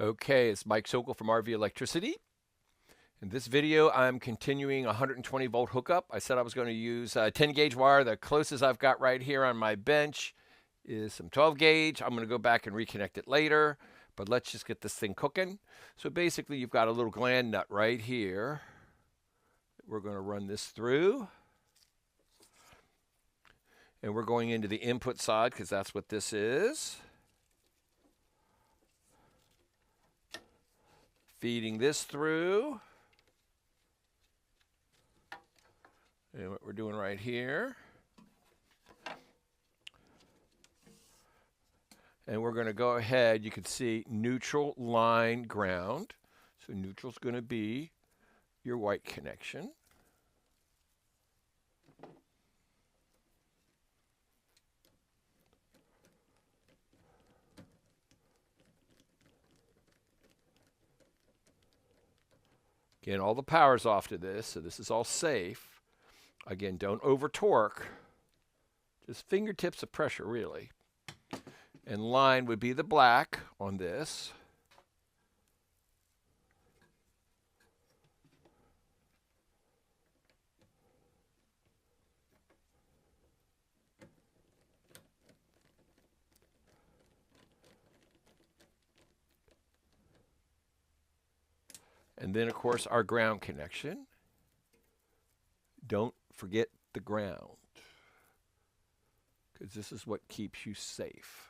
Okay, it's Mike Sokol from RV Electricity. In this video, I'm continuing 120 volt hookup. I said I was going to use 10 gauge wire. The closest I've got right here on my bench is some 12 gauge. I'm going to go back and reconnect it later, but let's just get this thing cooking. So basically, you've got a little gland nut right here. We're going to run this through. And we're going into the input side because that's what this is. Feeding this through. And what we're doing right here. And we're going to go ahead, you can see neutral, line, ground. So neutral's going to be your white connection. Again, all the power's off to this, so this is all safe. Again, don't over torque. Just fingertips of pressure, really. And line would be the black on this. And then, of course, our ground connection. Don't forget the ground, because this is what keeps you safe.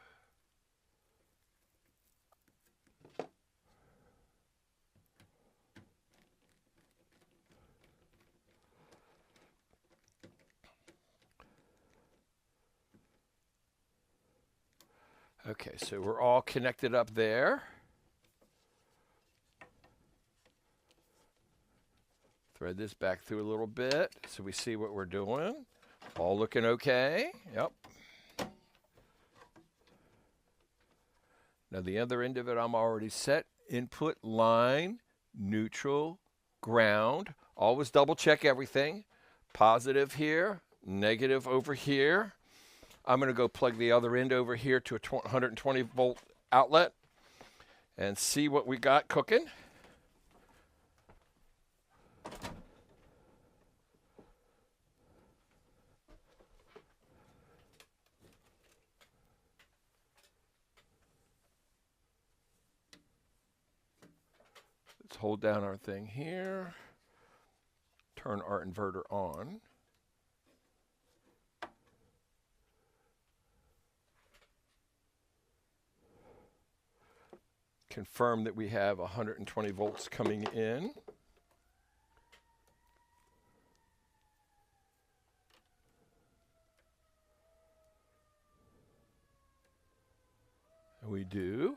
Okay, so we're all connected up there. Thread this back through a little bit so we see what we're doing. All looking okay. Yep. Now the other end of it I'm already set. Input, line, neutral, ground. Always double check everything. Positive here, negative over here. I'm going to go plug the other end over here to a 120 volt outlet and see what we got cooking. Let's hold down our thing here, turn our inverter on. Confirm that we have 120 volts coming in. And we do.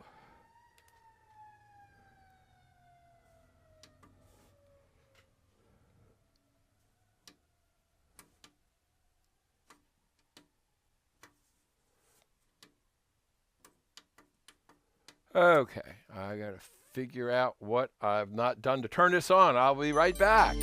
Okay, I gotta figure out what I've not done to turn this on. I'll be right back.